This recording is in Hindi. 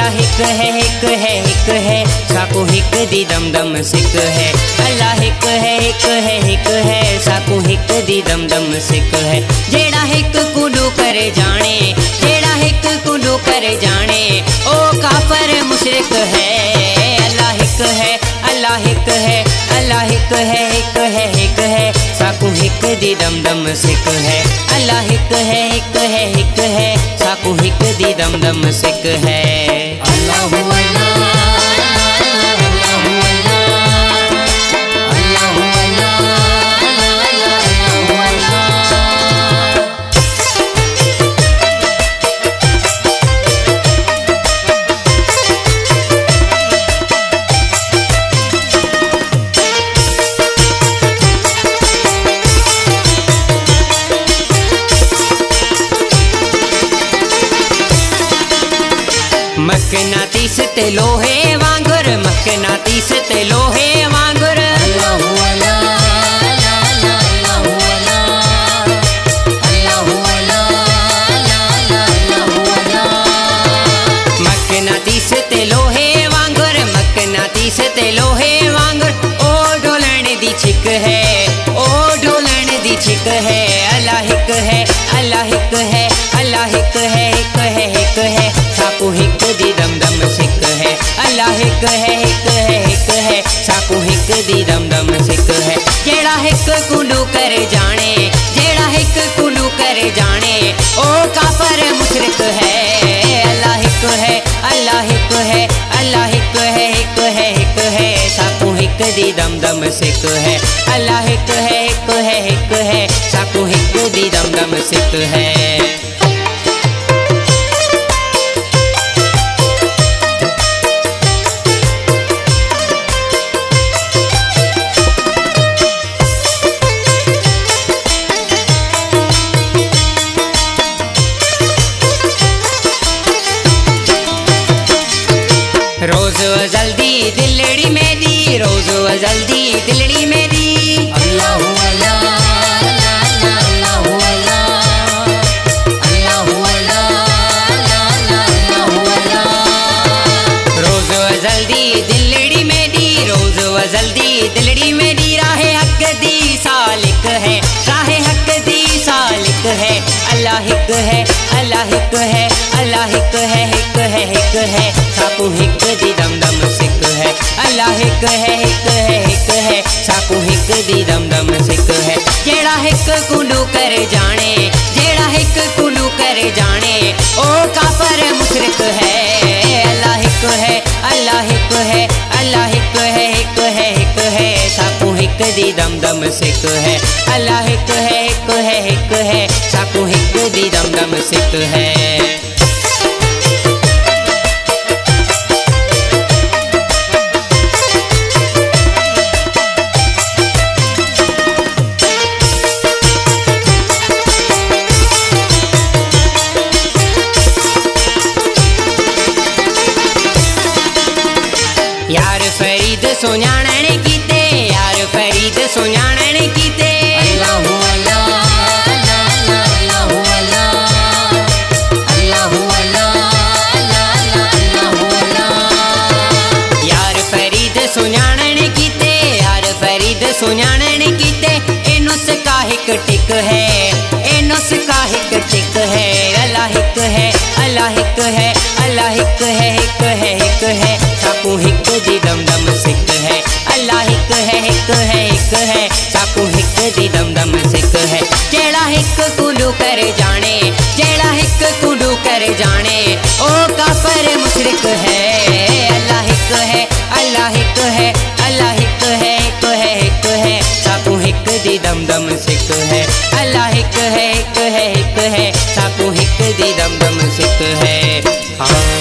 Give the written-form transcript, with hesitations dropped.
अल्लाह हिक है हिक है हिक है साकू हिक दी दम दम सिक है। अल्लाह हिक है हिक है हिक है साकू हिक दी दम दम सिक है। जेड़ा हिक कुडू कर जाने जेड़ा हिक कुडू कर जाने ओ काफर मुशरिक है। अल्लाह हिक है अल्लाह हिक है अल्लाह हिक है हिक है हिक है साकू हिक दी दम दम सिक है। अल्लाह हिक है हिक है हिक है साकू हिक दी दम दम सिक है। अल्लाहु अल्लाह अल्लाहु अल्लाह अल्लाहु मकनातीस ते लोहे वांगुर मकनातीस ते लोहे वांगुर अल्लाहु अल्लाह अल्लाहु अल्लाह अल्लाहु अल्लाह मकनातीस ते लोहे वांगुर मकनातीस ते लोहे वांगुर ओ ढोलण दी छिक है ओ ढोलण दी छिक है। अल्लाह हिक है अल्लाह हिक है अल्लाह हिक है हिक है हिक है साकू हिक दी दम दम सिक है। अल्लाह हिक है हिक है हिक है साकू हिक दी दम दम सिक है। जेड़ा हिक कुडू कर जाने जेड़ा हिक कुडू कर जाने ओ काफर मुशरिक है। अल्लाह हिक है अल्लाह हिक है अल्लाह हिक है हिक है हिक है साकू हिक दी दम दम सिक है। अल्लाह हिक है हिक है हिक है साकू हिक दी दम दम सिक है। रोज जल्दी दिलड़ी मेरी रोज जल्दी दिलड़ी मेरी अल्लाहु अल्लाह अल्लाहु अल्लाह अल्लाहु अल्लाह रोज जल्दी दिलड़ी मेरी रोज जल्दी दिलड़ी मेरी राहे हक दी सालिक है राहे हक दी सालिक है। अल्लाह हिक है अल्लाह हिक है अल्लाह हिक है हिक है हिक है साकू हिक दी दम दम सिक है। अल्लाह हिक है हिक है हिक है साकू हिक दी दम दम सिक है। जेड़ा हिक कुडू कर जाने जेड़ा हिक कुडू कर जाने ओ काफर मुशरिक है। अल्लाह हिक है अल्लाह हिक है अल्लाह हिक है हिक है हिक है साकू हिक दी दम दम सिक है। अल्लाह हिक है हिक है हिक है साकू हिक दी दम दम सिक है। यार फरीद सुञाणण कीते यार फरीद सुञाणण कीते अल्लाहु अल्लाह अल्लाहु अल्लाह अल्लाहु अल्लाह अल्लाहु अल्लाह यार फरीद सुञाणण कीते यार फरीद सुञाणण कीते एनुस का हिक टिक है एनुस का हिक टिक है। अल्लाह हिक है अल्लाह हिक है अल्लाह हिक है हिक है हिक है साकू हिक दी दम दम सिक है। अल्लाह हिक है हिक है हिक है साकू हिक दी दम दम सिक है। जेड़ा हिक कुडू कर जाने जेड़ा हिक कुडू कर जाने ओ काफर मुशरिक है। अल्लाह हिक है अल्लाह हिक है अल्लाह हिक है हिक है हिक है साकू हिक दी दम दम सिक है। अल्लाह हिक है हिक है हिक है साकू हिक दी दम दम सिक है। हाँ